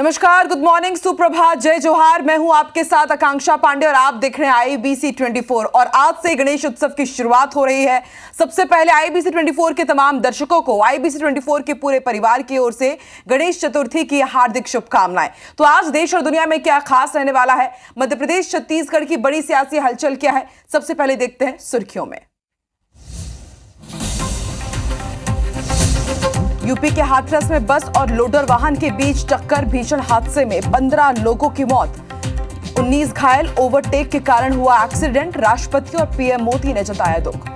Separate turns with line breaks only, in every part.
नमस्कार, good morning, सुप्रभात, जय जोहार। मैं हूं आपके साथ आकांक्षा पांडे और आप देख रहे हैं आईबीसी 24 और आज से गणेश उत्सव की शुरुआत हो रही है। सबसे पहले आईबीसी 24 के तमाम दर्शकों को आईबीसी 24 के पूरे परिवार की ओर से गणेश चतुर्थी की हार्दिक शुभकामनाएं। तो आज देश और दुनिया में क्या खास रहने वाला है, मध्य प्रदेश छत्तीसगढ़ की बड़ी सियासी हलचल क्या है, सबसे पहले देखते हैं सुर्खियों में। यूपी के हाथरस में बस और लोडर वाहन के बीच टक्कर, भीषण हादसे में 15 लोगों की मौत, 19 घायल। ओवरटेक के कारण हुआ एक्सीडेंट, राष्ट्रपति और पीएम मोदी ने जताया दुख।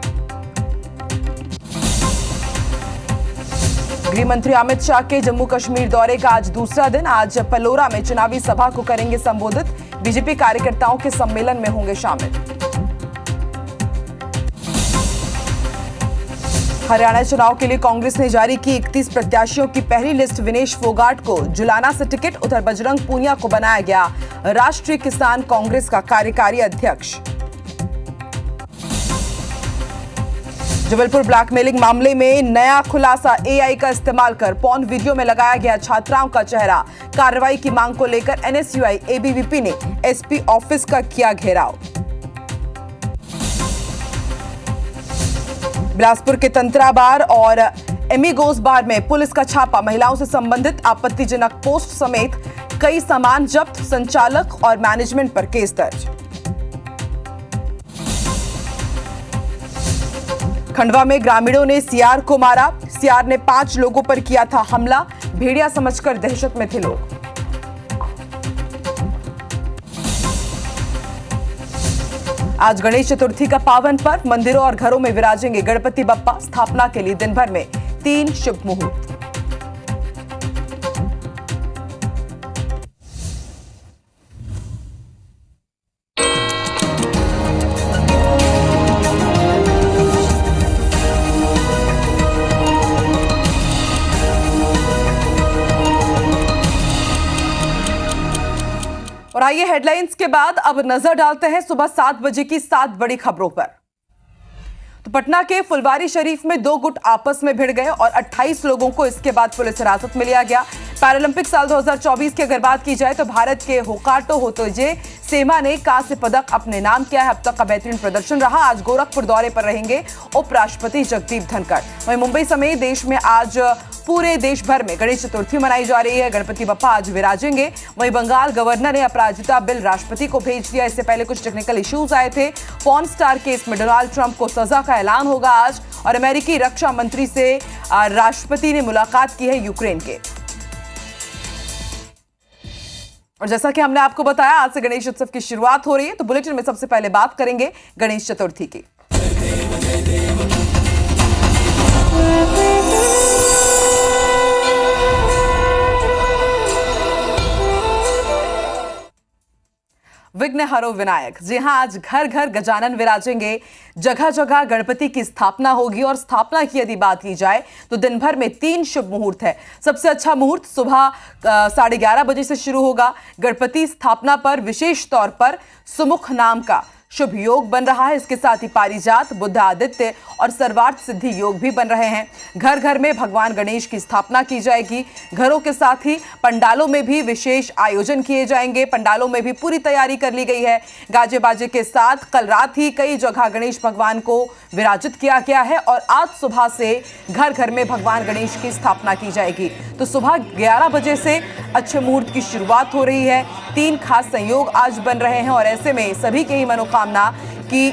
गृह मंत्री अमित शाह के जम्मू कश्मीर दौरे का आज दूसरा दिन। आज पलोरा में चुनावी सभा को करेंगे संबोधित, बीजेपी कार्यकर्ताओं के सम्मेलन में होंगे शामिल। हरियाणा चुनाव के लिए कांग्रेस ने जारी की 31 प्रत्याशियों की पहली लिस्ट। विनेश फोगाट को जुलाना से टिकट, उधर बजरंग पूनिया को बनाया गया राष्ट्रीय किसान कांग्रेस का कार्यकारी अध्यक्ष। जबलपुर ब्लैकमेलिंग मामले में नया खुलासा, एआई का इस्तेमाल कर पॉर्न वीडियो में लगाया गया छात्राओं का चेहरा। कार्रवाई की मांग को लेकर एनएसयूआई एबीवीपी ने एसपी ऑफिस का किया घेराव। बिलासपुर के तंत्रा बार और एमिगोस बार में पुलिस का छापा, महिलाओं से संबंधित आपत्तिजनक पोस्ट समेत कई सामान जब्त, संचालक और मैनेजमेंट पर केस दर्ज। खंडवा में ग्रामीणों ने सीआर को मारा, सीआर ने 5 लोगों पर किया था हमला, भेड़िया समझकर दहशत में थे लोग। आज गणेश चतुर्थी का पावन पर्व, मंदिरों और घरों में विराजेंगे गणपति बप्पा। स्थापना के लिए दिन भर में 3 शुभ मुहूर्त। और आइए हेडलाइंस के बाद अब नजर डालते हैं सुबह 7 बजे की 7 बड़ी खबरों पर। तो पटना के फुलवारी शरीफ में 2 गुट आपस में भिड़ गए और 28 लोगों को इसके बाद पुलिस हिरासत में लिया गया। पैरालंपिक साल 2024 की अगर बात की जाए तो भारत के होकाटो होतोजे सेमा ने कांस्य पदक अपने नाम किया है। अब तक का बेहतरीन प्रदर्शन रहा। आज गोरखपुर दौरे पर रहेंगे उपराष्ट्रपति जगदीप धनखड़। वहीं मुंबई समेत देश में आज पूरे देश भर में गणेश चतुर्थी मनाई जा रही है। गणपति बप्पा आज विराजेंगे। वहीं बंगाल गवर्नर ने अपराजिता बिल राष्ट्रपति को भेज दिया। इससे पहले कुछ टेक्निकल इश्यूज आए थे। पॉर्न स्टार केस में डोनाल्ड ट्रंप को सजा का ऐलान होगा आज। और अमेरिकी रक्षा मंत्री से राष्ट्रपति ने मुलाकात की है यूक्रेन के। और जैसा कि हमने आपको बताया, आज से गणेश उत्सव की शुरुआत हो रही है। तो बुलेटिन में सबसे पहले बात करेंगे गणेश चतुर्थी की। विघ्न हरो विनायक, जी हां, आज घर घर गजानन विराजेंगे। जगह जगह गणपति की स्थापना होगी। और स्थापना की यदि बात की जाए तो दिन भर में 3 शुभ मुहूर्त है। सबसे अच्छा मुहूर्त सुबह 11:30 बजे से शुरू होगा। गणपति स्थापना पर विशेष तौर पर सुमुख नाम का शुभ योग बन रहा है। इसके साथ ही पारिजात, बुद्ध आदित्य और सर्वार्थ सिद्धि योग भी बन रहे हैं। घर घर में भगवान गणेश की स्थापना की जाएगी। घरों के साथ ही पंडालों में भी विशेष आयोजन किए जाएंगे। पंडालों में भी पूरी तैयारी कर ली गई है। गाजे बाजे के साथ कल रात ही कई जगह गणेश भगवान को विराजित किया गया है और आज सुबह से घर घर में भगवान गणेश की स्थापना की जाएगी। तो सुबह 11 बजे से अच्छे मुहूर्त की शुरुआत हो रही है। 3 खास संयोग आज बन रहे हैं और ऐसे में सभी की ही मनोकामना कि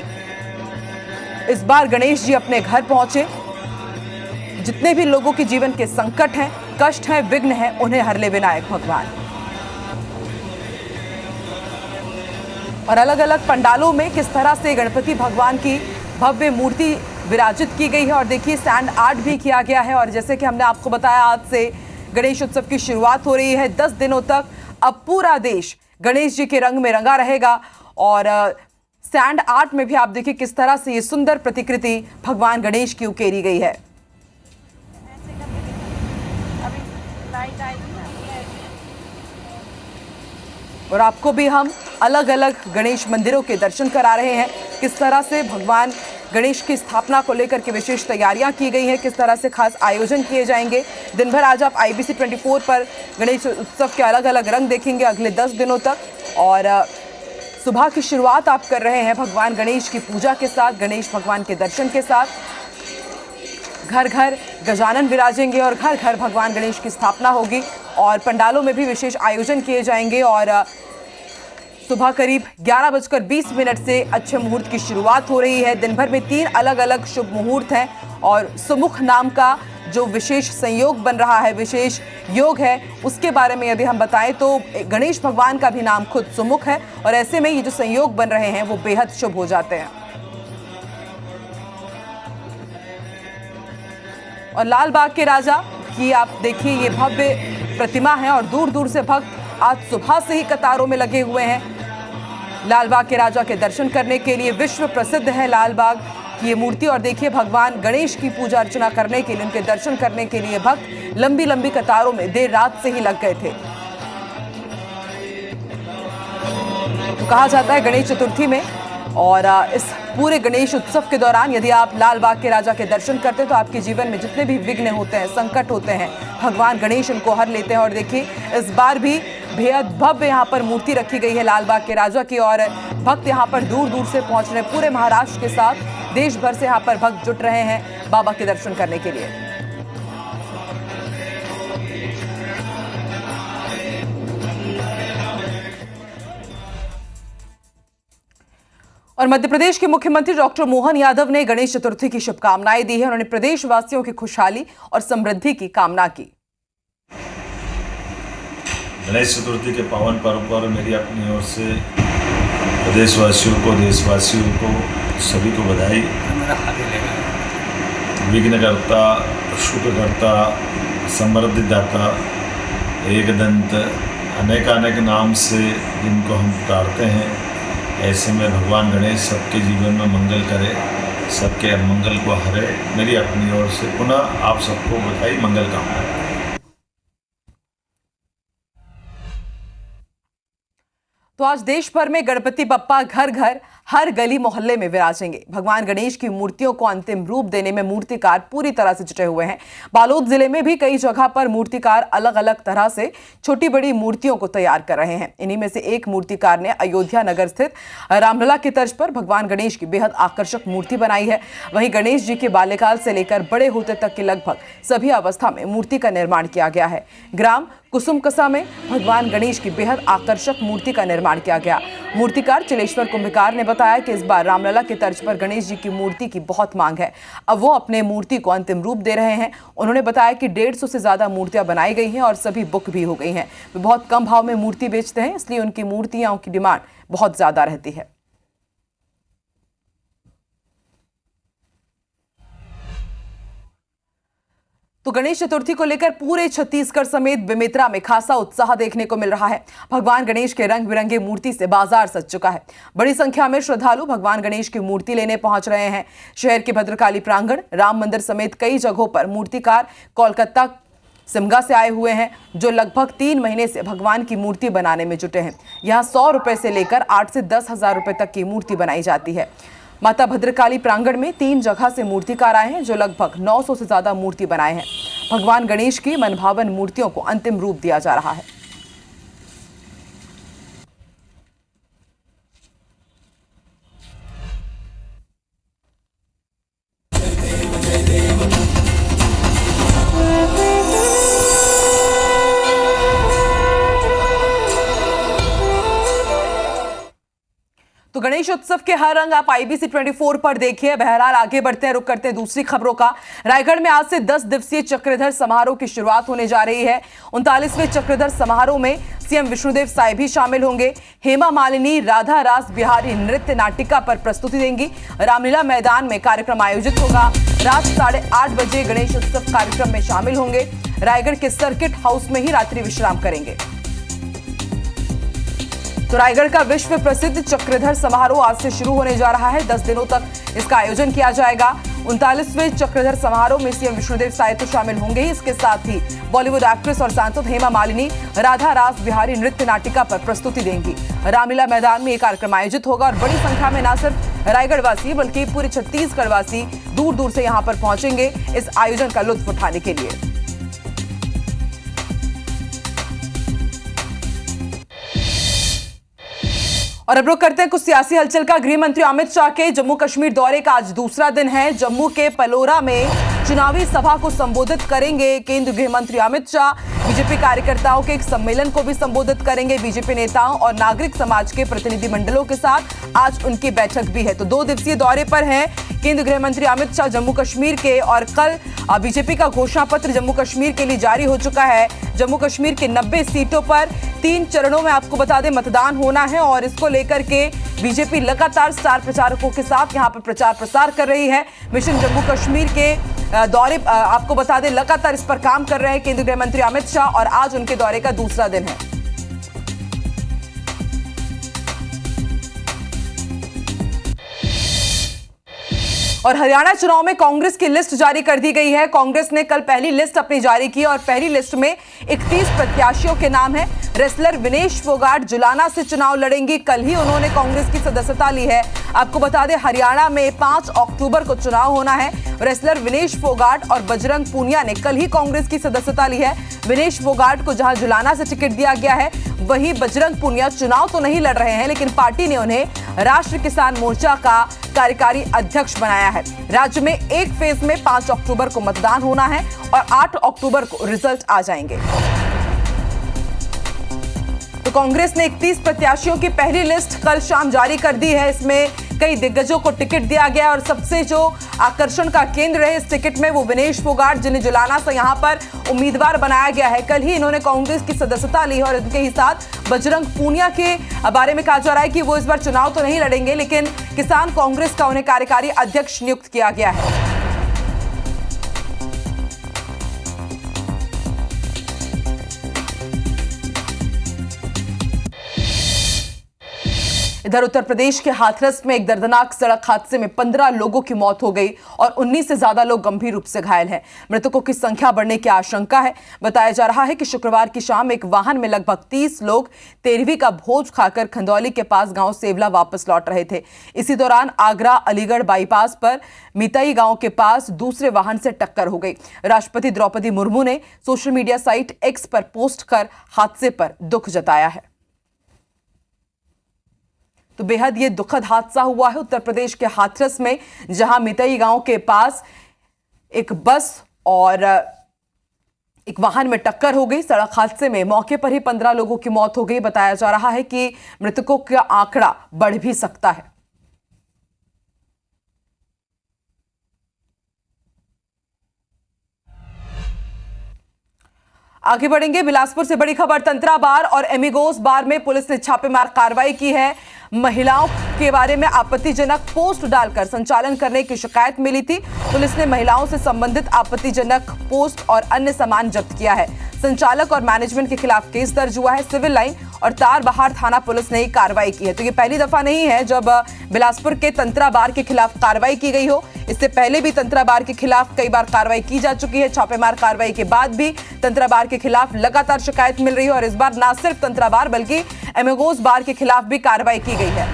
इस बार गणेश जी अपने घर पहुंचे। जितने भी लोगों के जीवन के संकट हैं, कष्ट हैं, विघ्न हैं, उन्हें हर ले विनायक भगवान। और अलग अलग पंडालों में किस तरह से गणपति भगवान की भव्य मूर्ति विराजित की गई है। और देखिए, सैंड आर्ट भी किया गया है। और जैसे कि हमने आपको बताया, आज से गणेश उत्सव की शुरुआत हो रही है। 10 दिनों तक अब पूरा देश गणेश जी के रंग में रंगा रहेगा। और सैंड आर्ट में भी आप देखिए किस तरह से ये सुंदर प्रतिकृति भगवान गणेश की उकेरी गई है। और आपको भी हम अलग अलग गणेश मंदिरों के दर्शन करा रहे हैं, किस तरह से भगवान गणेश की स्थापना को लेकर के विशेष तैयारियां की गई हैं, किस तरह से खास आयोजन किए जाएंगे। दिन भर आज आप IBC 24 पर गणेश उत्सव के अलग अलग रंग देखेंगे अगले 10 दिनों तक। और सुबह की शुरुआत आप कर रहे हैं भगवान गणेश की पूजा के साथ, गणेश भगवान के दर्शन के साथ। घर घर गजानन विराजेंगे और घर घर भगवान गणेश की स्थापना होगी और पंडालों में भी विशेष आयोजन किए जाएंगे। और सुबह करीब 11:20 से अच्छे मुहूर्त की शुरुआत हो रही है। दिन भर में 3 अलग अलग शुभ मुहूर्त हैं और सुमुख नाम का जो विशेष संयोग बन रहा है, विशेष योग है, उसके बारे में यदि हम बताएं तो गणेश भगवान का भी नाम खुद सुमुख है और ऐसे में ये जो संयोग बन रहे हैं वो बेहद शुभ हो जाते हैं। और लाल बाग के राजा की आप देखिए ये भव्य प्रतिमा है और दूर दूर से भक्त आज सुबह से ही कतारों में लगे हुए हैं लाल बाग के राजा के दर्शन करने के लिए। विश्व प्रसिद्ध है लाल बाग की ये मूर्ति और देखिए भगवान गणेश की पूजा अर्चना करने के लिए, उनके दर्शन करने के लिए भक्त लंबी लंबी कतारों में देर रात से ही लग गए थे। तो कहा जाता है गणेश चतुर्थी में और इस पूरे गणेश उत्सव के दौरान यदि आप लाल बाग के राजा के दर्शन करते हैं तो आपके जीवन में जितने भी विघ्न होते हैं, संकट होते हैं, भगवान गणेश उनको हर लेते हैं। और देखिए इस बार भी बेहद भव्य यहाँ पर मूर्ति रखी गई है लाल बाग के राजा की और भक्त यहाँ पर दूर दूर से पहुंच रहे हैं। पूरे महाराष्ट्र के साथ देश भर से यहाँ पर भक्त जुट रहे हैं बाबा के दर्शन करने के लिए। और मध्य प्रदेश के मुख्यमंत्री डॉक्टर मोहन यादव ने गणेश चतुर्थी की शुभकामनाएं दी है। उन्होंने प्रदेशवासियों की खुशहाली और समृद्धि की कामना की।
गणेश चतुर्थी के पावन पर्व पर मेरी अपनी ओर से प्रदेशवासियों को, देशवासियों को, सभी को बधाई। विघ्नकर्ता, शुभकर्ता, समृद्धिदाता, एकदंत, अनेकानेक नाम से जिनको हम पुकारते हैं, ऐसे में भगवान गणेश सबके जीवन में मंगल करे, सबके अमंगल को हरे। मेरी अपनी ओर से पुनः आप सबको बधाई, मंगल कामनाएं।
तो आज देश भर में गणपति बप्पा घर घर हर गली मोहल्ले में विराजेंगे। भगवान गणेश की मूर्तियों को अंतिम रूप देने में मूर्तिकार पूरी तरह से जुटे हुए हैं। बालोद जिले में भी कई जगह पर मूर्तिकार अलग अलग तरह से छोटी बड़ी मूर्तियों को तैयार कर रहे हैं। इन्हीं में से एक मूर्तिकार ने अयोध्या नगर स्थित रामलला की तर्ज पर भगवान गणेश की बेहद आकर्षक मूर्ति बनाई है। वहीं गणेश जी के बाल्यकाल से लेकर बड़े होते तक की लगभग सभी अवस्था में मूर्ति का निर्माण किया गया है। ग्राम कुसुमकसा में भगवान गणेश की बेहद आकर्षक मूर्ति का निर्माण किया गया। मूर्तिकार चिलेश्वर कुंभिकार ने बताया कि इस बार रामलला के तर्ज पर गणेश जी की मूर्ति की बहुत मांग है। अब वो अपने मूर्ति को अंतिम रूप दे रहे हैं। उन्होंने बताया कि 150 से ज्यादा मूर्तियां बनाई गई हैं और सभी बुक भी हो गई हैं। वे बहुत कम भाव में मूर्ति बेचते हैं, इसलिए उनकी मूर्तियों की डिमांड बहुत ज्यादा रहती है। तो गणेश चतुर्थी को लेकर पूरे छत्तीसगढ़ समेत बेमेतरा में खासा उत्साह देखने को मिल रहा है। भगवान गणेश के रंग बिरंगे मूर्ति से बाजार सज चुका है। बड़ी संख्या में श्रद्धालु भगवान गणेश की मूर्ति लेने पहुंच रहे हैं। शहर के भद्रकाली प्रांगण, राम मंदिर समेत कई जगहों पर मूर्तिकार कोलकाता, सिमगा से आए हुए हैं, जो लगभग 3 महीने से भगवान की मूर्ति बनाने में जुटे हैं। यहाँ 100 रुपए से लेकर 8 से 10 हजार रुपए तक की मूर्ति बनाई जाती है। माता भद्रकाली प्रांगण में 3 जगह से मूर्तिकार आए हैं, जो लगभग 900 से ज्यादा मूर्ति बनाए हैं। भगवान गणेश की मनभावन मूर्तियों को अंतिम रूप दिया जा रहा है। तो गणेश उत्सव के हर रंग आप IBC 24 पर देखिए। बहरहाल आगे बढ़ते हैं, रुक करते हैं दूसरी खबरों का। रायगढ़ में आज से 10 दिवसीय चक्रधर समारोह की शुरुआत होने जा रही है। 39वें चक्रधर समारोह में सीएम विष्णुदेव साय भी शामिल होंगे। हेमा मालिनी राधा रास बिहारी नृत्य नाटिका पर प्रस्तुति देंगी। रामलीला मैदान में कार्यक्रम आयोजित होगा। रात 8:30 बजे गणेश उत्सव कार्यक्रम में शामिल होंगे। रायगढ़ के सर्किट हाउस में ही रात्रि विश्राम करेंगे। तो रायगढ़ का विश्व प्रसिद्ध चक्रधर समारोह आज से शुरू होने जा रहा है। 10 दिनों तक इसका आयोजन किया जाएगा। 39वें चक्रधर समारोह में सीएम विष्णुदेव साय तो शामिल होंगे ही, इसके साथ ही बॉलीवुड एक्ट्रेस और सांसद हेमा मालिनी राधा रास बिहारी नृत्य नाटिका पर प्रस्तुति देंगी। रामलीला मैदान में यह कार्यक्रम आयोजित होगा और बड़ी संख्या में न सिर्फ रायगढ़ वासी बल्कि पूरे छत्तीसगढ़ वासी दूर दूर से यहां पर पहुंचेंगे इस आयोजन का लुत्फ उठाने के लिए। और अब रुक करते हैं कुछ सियासी हलचल का। गृह मंत्री अमित शाह के जम्मू कश्मीर दौरे का आज दूसरा दिन है। जम्मू के पलोरा में चुनावी सभा को संबोधित करेंगे केंद्रीय गृह मंत्री अमित शाह। बीजेपी कार्यकर्ताओं के एक सम्मेलन को भी संबोधित करेंगे। बीजेपी नेताओं और नागरिक समाज के प्रतिनिधिमंडलों के साथ आज उनकी बैठक भी है। तो 2 दिवसीय दौरे पर हैं केंद्रीय गृह मंत्री अमित शाह जम्मू कश्मीर के। और कल बीजेपी का घोषणा पत्र जम्मू कश्मीर के लिए जारी हो चुका है। जम्मू कश्मीर के 90 सीटों पर 3 चरणों में आपको बता दें मतदान होना है और इसको लेकर के बीजेपी लगातार स्टार प्रचारकों के साथ यहां पर प्रचार प्रसार कर रही है। मिशन जम्मू कश्मीर के दौरे आपको बता दें लगातार इस पर काम कर रहे हैं केंद्रीय गृह मंत्री अमित शाह और आज उनके दौरे का दूसरा दिन है। और हरियाणा चुनाव में कांग्रेस की लिस्ट जारी कर दी गई है। कांग्रेस ने कल पहली लिस्ट अपनी जारी की और पहली लिस्ट में 31 प्रत्याशियों के नाम है। रेसलर विनेश फोगाट जुलाना से चुनाव लड़ेंगी। कल ही उन्होंने कांग्रेस की सदस्यता ली है। आपको बता दें हरियाणा में 5 अक्टूबर को चुनाव होना है। रेसलर विनेश फोगाट और बजरंग पूनिया ने कल ही कांग्रेस की सदस्यता ली है। विनेश फोगाट को जहां जुलाना से टिकट दिया गया है वहीं बजरंग पूनिया चुनाव तो नहीं लड़ रहे हैं लेकिन पार्टी ने उन्हें राष्ट्रीय किसान मोर्चा का कार्यकारी अध्यक्ष बनाया है। राज्य में एक फेज में 5 अक्टूबर को मतदान होना है और 8 अक्टूबर को रिजल्ट आ जाएंगे। तो कांग्रेस ने 31 प्रत्याशियों की पहली लिस्ट कल शाम जारी कर दी है। इसमें कई दिग्गजों को टिकट दिया गया और सबसे जो आकर्षण का केंद्र है इस टिकट में वो विनेश फोगाट जिन्हें जुलाना से यहां पर उम्मीदवार बनाया गया है। कल ही इन्होंने कांग्रेस की सदस्यता ली और इनके ही साथ बजरंग पूनिया के बारे में कहा जा रहा है कि वो इस बार चुनाव तो नहीं लड़ेंगे लेकिन किसान कांग्रेस का उन्हें कार्यकारी अध्यक्ष नियुक्त किया गया है। इधर उत्तर प्रदेश के हाथरस में एक दर्दनाक सड़क हादसे में 15 लोगों की मौत हो गई और 19 से ज्यादा लोग गंभीर रूप से घायल हैं। मृतकों की संख्या बढ़ने की आशंका है। बताया जा रहा है कि शुक्रवार की शाम एक वाहन में लगभग 30 लोग 13वीं का भोज खाकर खंदौली के पास गांव सेवला वापस लौट रहे थे। इसी दौरान आगरा अलीगढ़ बाईपास पर मितई गांव के पास दूसरे वाहन से टक्कर हो गई। राष्ट्रपति द्रौपदी मुर्मू ने सोशल मीडिया साइट एक्स पर पोस्ट कर हादसे पर दुख जताया है। तो बेहद ये दुखद हादसा हुआ है उत्तर प्रदेश के हाथरस में जहां मितई गांव के पास एक बस और एक वाहन में टक्कर हो गई। सड़क हादसे में मौके पर ही 15 लोगों की मौत हो गई। बताया जा रहा है कि मृतकों का आंकड़ा बढ़ भी सकता है। आगे बढ़ेंगे। बिलासपुर से बड़ी खबर। तंत्रा बार और एमिगोस बार में पुलिस ने छापेमार कार्रवाई की है। महिलाओं के बारे में आपत्तिजनक पोस्ट डालकर संचालन करने की शिकायत मिली थी। पुलिस ने महिलाओं से संबंधित आपत्तिजनक पोस्ट और अन्य सामान जब्त किया है। संचालक और मैनेजमेंट के खिलाफ केस दर्ज हुआ है। सिविल लाइन और तारबहार थाना पुलिस ने कार्रवाई की है। तो ये पहली दफा नहीं है जब बिलासपुर के तंत्रा बार के खिलाफ कार्रवाई की गई हो। इससे पहले भी तंत्रा बार के खिलाफ कई बार कार्रवाई की जा चुकी है। छापेमार कार्रवाई के बाद भी तंत्रा बार के खिलाफ लगातार शिकायत मिल रही है और इस बार न सिर्फ तंत्रा बार बल्कि एमिगोस बार के खिलाफ भी कार्रवाई की गई है।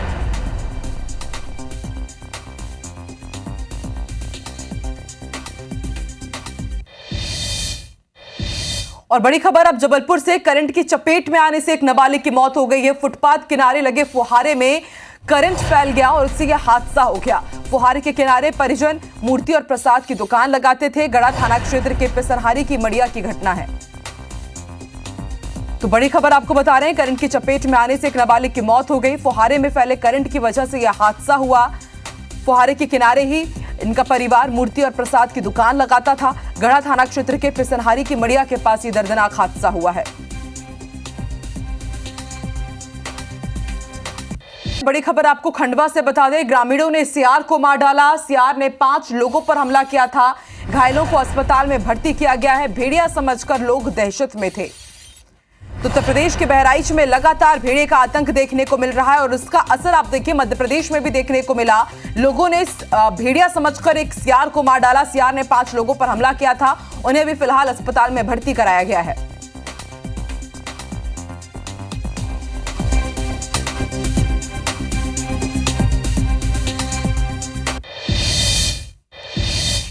और बड़ी खबर अब जबलपुर से। करंट की चपेट में आने से एक नाबालिग की मौत हो गई है। फुटपाथ किनारे लगे फुहारे में करंट फैल गया और उससे यह हादसा हो गया। फुहारे के किनारे परिजन मूर्ति और प्रसाद की दुकान लगाते थे। गढ़ा थाना क्षेत्र के पिसरहारी की मड़िया की घटना है। तो बड़ी खबर आपको बता रहे हैं, करंट की चपेट में आने से एक नाबालिग की मौत हो गई। फुहारे में फैले करंट की वजह से यह हादसा हुआ। फुहारे के किनारे ही इनका परिवार मूर्ति और प्रसाद की दुकान लगाता था। गढ़ा थाना क्षेत्र के पिसनहारी की मड़िया के पास ये दर्दनाक हादसा हुआ है। बड़ी खबर आपको खंडवा से बता दें, ग्रामीणों ने सियार को मार डाला। सियार ने 5 लोगों पर हमला किया था। घायलों को अस्पताल में भर्ती किया गया है। भेड़िया समझकर लोग दहशत में थे। तो उत्तर प्रदेश के बहराइच में लगातार भेड़िए का आतंक देखने को मिल रहा है और उसका असर आप देखिए मध्य प्रदेश में भी देखने को मिला। लोगों ने भेड़िया समझकर एक सियार को मार डाला। सियार ने 5 लोगों पर हमला किया था। उन्हें भी फिलहाल अस्पताल में भर्ती कराया गया है।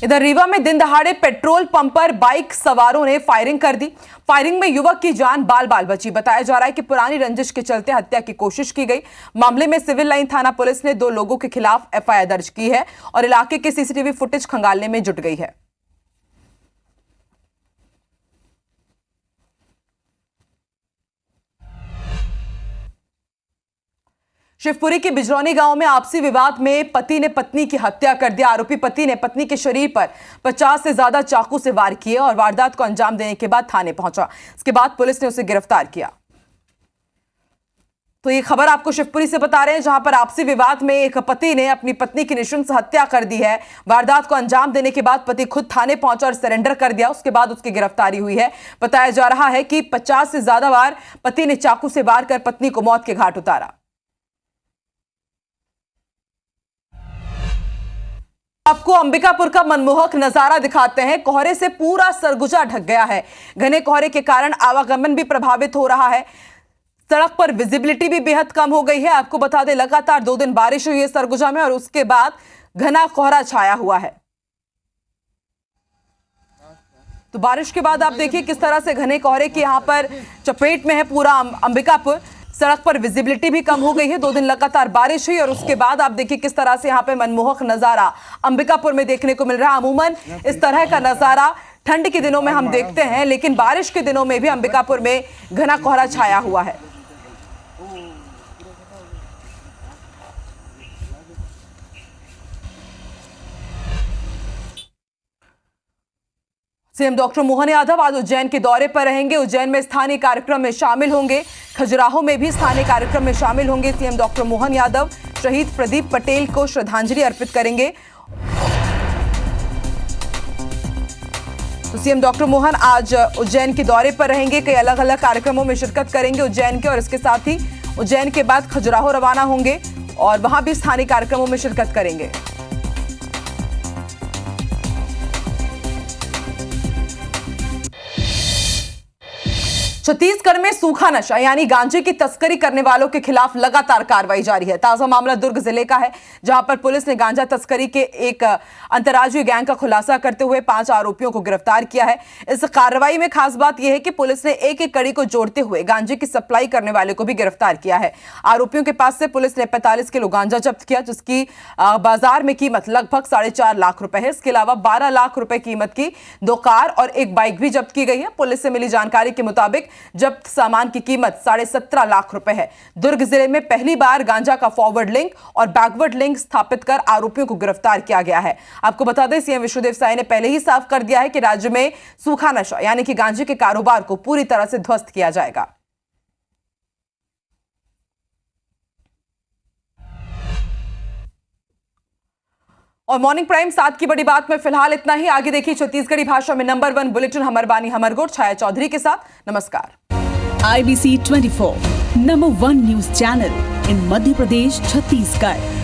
इधर रीवा में दिन दहाड़े पेट्रोल पंप पर बाइक सवारों ने फायरिंग कर दी। फायरिंग में युवक की जान बाल बाल बची। बताया जा रहा है कि पुरानी रंजिश के चलते हत्या की कोशिश की गई। मामले में सिविल लाइन थाना पुलिस ने 2 लोगों के खिलाफ एफआईआर दर्ज की है और इलाके के सीसीटीवी फुटेज खंगालने में जुट गई है। शिवपुरी के बिजरौनी गांव में आपसी विवाद में पति ने पत्नी की हत्या कर दिया। आरोपी पति ने पत्नी के शरीर पर 50 से ज्यादा चाकू से वार किए और वारदात को अंजाम देने के बाद थाने पहुंचा। इसके बाद पुलिस ने उसे गिरफ्तार किया। तो ये खबर आपको शिवपुरी से बता रहे हैं, जहां पर आपसी विवाद में एक पति ने अपनी पत्नी की नृशंस हत्या कर दी है। वारदात को अंजाम देने के बाद पति खुद थाने पहुंचा और सरेंडर कर दिया। उसके बाद उसकी गिरफ्तारी हुई है। बताया जा रहा है कि 50 से ज्यादा बार पति ने चाकू से वार कर पत्नी को मौत के घाट उतारा। आपको अंबिकापुर का मनमोहक नजारा दिखाते हैं। कोहरे से पूरा सरगुजा ढक गया है। घने कोहरे के कारण आवागमन भी प्रभावित हो रहा है। सड़क पर विजिबिलिटी भी बेहद कम हो गई है। आपको बता दें, लगातार 2 दिन बारिश हुई है सरगुजा में और उसके बाद घना कोहरा छाया हुआ है। तो बारिश के बाद आप देखिए किस तरह से घने कोहरे की यहां पर चपेट में है पूरा अंबिकापुर। सड़क पर विजिबिलिटी भी कम हो गई है। 2 दिन लगातार बारिश हुई और उसके बाद आप देखिए किस तरह से यहाँ पे मनमोहक नजारा अंबिकापुर में देखने को मिल रहा है। अमूमन इस तरह का नजारा ठंड के दिनों में हम देखते हैं, लेकिन बारिश के दिनों में भी अंबिकापुर में घना कोहरा छाया हुआ है। सीएम डॉक्टर मोहन यादव आज उज्जैन के दौरे पर रहेंगे। उज्जैन में स्थानीय कार्यक्रम में शामिल होंगे। खजुराहो में भी स्थानीय कार्यक्रम में शामिल होंगे। सीएम डॉक्टर मोहन यादव शहीद प्रदीप पटेल को श्रद्धांजलि अर्पित करेंगे। तो सीएम डॉक्टर मोहन आज उज्जैन के दौरे पर रहेंगे। कई अलग अलग कार्यक्रमों में शिरकत करेंगे उज्जैन के, और इसके साथ ही उज्जैन के बाद खजुराहो रवाना होंगे और वहां भी स्थानीय कार्यक्रमों में शिरकत करेंगे। छत्तीसगढ़ में सूखा नशा यानी गांजे की तस्करी करने वालों के खिलाफ लगातार कार्रवाई जारी है। ताजा मामला दुर्ग जिले का है, जहां पर पुलिस ने गांजा तस्करी के एक अंतर्राज्यीय गैंग का खुलासा करते हुए 5 आरोपियों को गिरफ्तार किया है। इस कार्रवाई में खास बात यह है कि पुलिस ने एक एक कड़ी को जोड़ते हुए गांजे की सप्लाई करने वाले को भी गिरफ्तार किया है। आरोपियों के पास से पुलिस ने 45 किलो गांजा जब्त किया, जिसकी बाजार में कीमत लगभग 4.5 लाख रुपए है। इसके अलावा 12 लाख रुपए कीमत की 2 कार और 1 बाइक भी जब्त की गई है। पुलिस से मिली जानकारी के मुताबिक जब्त सामान की कीमत 17.5 लाख रुपए है। दुर्ग जिले में पहली बार गांजा का फॉरवर्ड लिंक और बैकवर्ड लिंक स्थापित कर आरोपियों को गिरफ्तार किया गया है। आपको बता दें, सीएम विष्णुदेव साय ने पहले ही साफ कर दिया है कि राज्य में सूखा नशा यानी कि गांजे के कारोबार को पूरी तरह से ध्वस्त किया जाएगा। और मॉर्निंग प्राइम 7 की बड़ी बात में फिलहाल इतना ही। आगे देखिए छत्तीसगढ़ी भाषा में नंबर 1 बुलेटिन हमर बानी हमर गोठ छाया चौधरी के साथ। नमस्कार।
IBC 24 number 1 news channel in Madhya Pradesh Chhattisgarh.